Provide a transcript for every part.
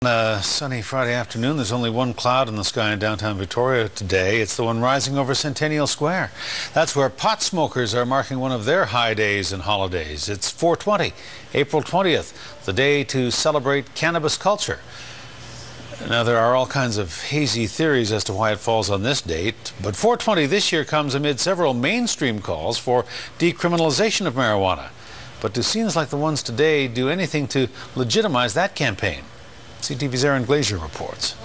A sunny Friday afternoon. There's only one cloud in the sky in downtown Victoria today. It's the one rising over Centennial Square. That's where pot smokers are marking one of their high days and holidays. It's 420, April 20th, the day to celebrate cannabis culture. Now, there are all kinds of hazy theories as to why it falls on this date, but 420 this year comes amid several mainstream calls for decriminalization of marijuana. But do scenes like the ones today do anything to legitimize that campaign? CTV's Aaron Glazier reports.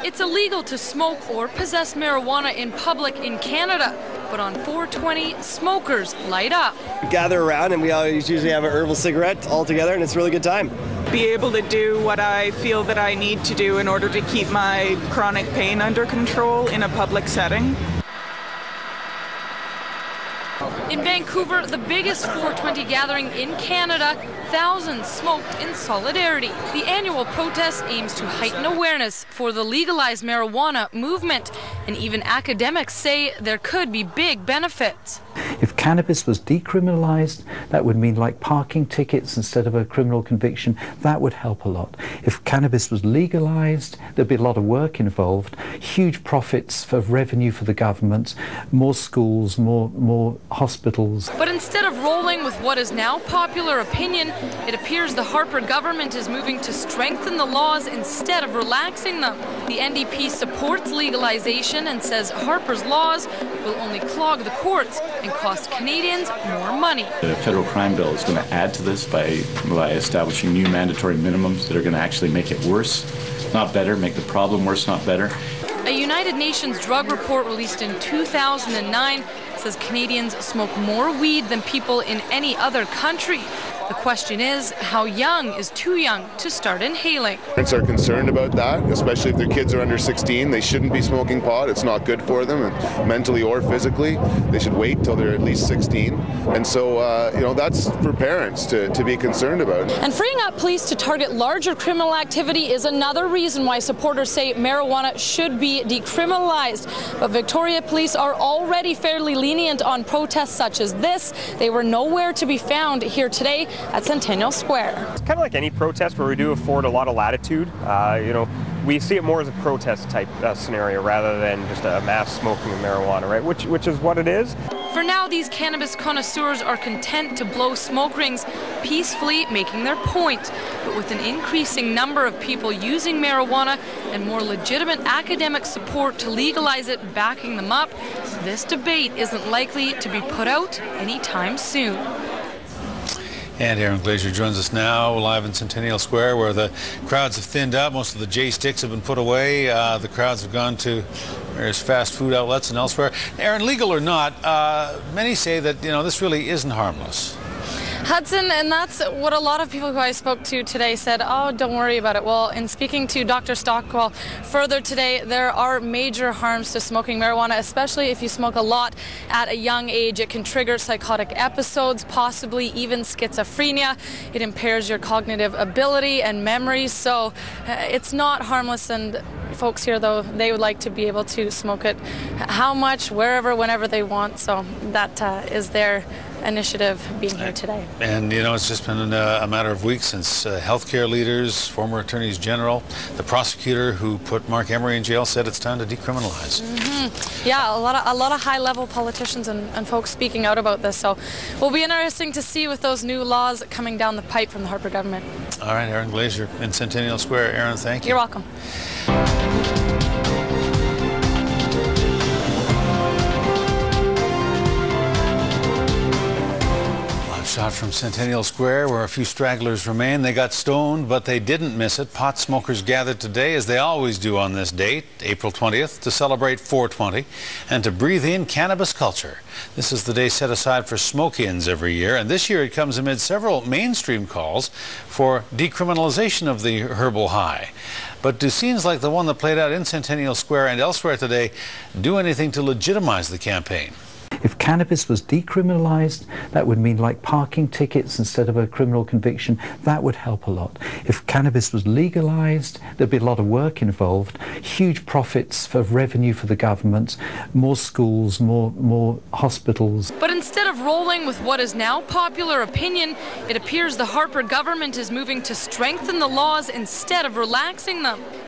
It's illegal to smoke or possess marijuana in public in Canada, but on 420, smokers light up. We gather around and we always usually have an herbal cigarette all together, and it's a really good time. Be able to do what I feel that I need to do in order to keep my chronic pain under control in a public setting. In Vancouver, the biggest 420 gathering in Canada, thousands smoked in solidarity. The annual protest aims to heighten awareness for the legalized marijuana movement, and even academics say there could be big benefits. If cannabis was decriminalized, that would mean like parking tickets instead of a criminal conviction. That would help a lot. If cannabis was legalized, there'd be a lot of work involved, huge profits for revenue for the government, more schools, more hospitals. But instead of rolling with what is now popular opinion, it appears the Harper government is moving to strengthen the laws instead of relaxing them. The NDP supports legalization and says Harper's laws will only clog the courts and cost Canadians more money. The federal crime bill is going to add to this by establishing new mandatory minimums that are going to actually make it worse, not better, make the problem worse, not better. A United Nations drug report released in 2009 says Canadians smoke more weed than people in any other country. The question is, how young is too young to start inhaling? Parents are concerned about that, especially if their kids are under 16. They shouldn't be smoking pot. It's not good for them, mentally or physically. They should wait till they're at least 16. And so, that's for parents to be concerned about. And freeing up police to target larger criminal activity is another reason why supporters say marijuana should be decriminalized. But Victoria police are already fairly lenient on protests such as this. They were nowhere to be found here today at Centennial Square. It's kind of like any protest where we do afford a lot of latitude. We see it more as a protest type scenario rather than just a mass smoking of marijuana, right? Which is what it is. For now, these cannabis connoisseurs are content to blow smoke rings, peacefully making their point. But with an increasing number of people using marijuana and more legitimate academic support to legalize it backing them up, this debate isn't likely to be put out anytime soon. And Aaron Glazier joins us now live in Centennial Square, where the crowds have thinned out. Most of the J sticks have been put away. The crowds have gone to various fast food outlets and elsewhere. Aaron, legal or not, many say that this really isn't harmless. Hudson, and that's what a lot of people who I spoke to today said, oh, don't worry about it. Well, in speaking to Dr. Stockwell further today, there are major harms to smoking marijuana, especially if you smoke a lot at a young age. It can trigger psychotic episodes, possibly even schizophrenia. It impairs your cognitive ability and memory, so it's not harmless. And folks here, though, they would like to be able to smoke it how much, wherever, whenever they want, so that is their initiative being here today. And it's just been a matter of weeks since healthcare leaders, former attorneys general, the prosecutor who put Mark Emery in jail said it's time to decriminalize. Yeah, a lot of high-level politicians and folks speaking out about this. So it will be interesting to see with those new laws coming down the pipe from the Harper government. All right, Aaron Glazier in Centennial Square. Aaron, thank you. You're welcome. Shot from Centennial Square, where a few stragglers remain. They got stoned, but they didn't miss it. Pot smokers gathered today, as they always do on this date, April 20th, to celebrate 420 and to breathe in cannabis culture. This is the day set aside for smoke-ins every year, and this year it comes amid several mainstream calls for decriminalization of the herbal high. But do scenes like the one that played out in Centennial Square and elsewhere today do anything to legitimize the campaign? If cannabis was decriminalised, that would mean like parking tickets instead of a criminal conviction. That would help a lot. If cannabis was legalised, there'd be a lot of work involved, huge profits for revenue for the government, more schools, more hospitals. But instead of rolling with what is now popular opinion, it appears the Harper government is moving to strengthen the laws instead of relaxing them.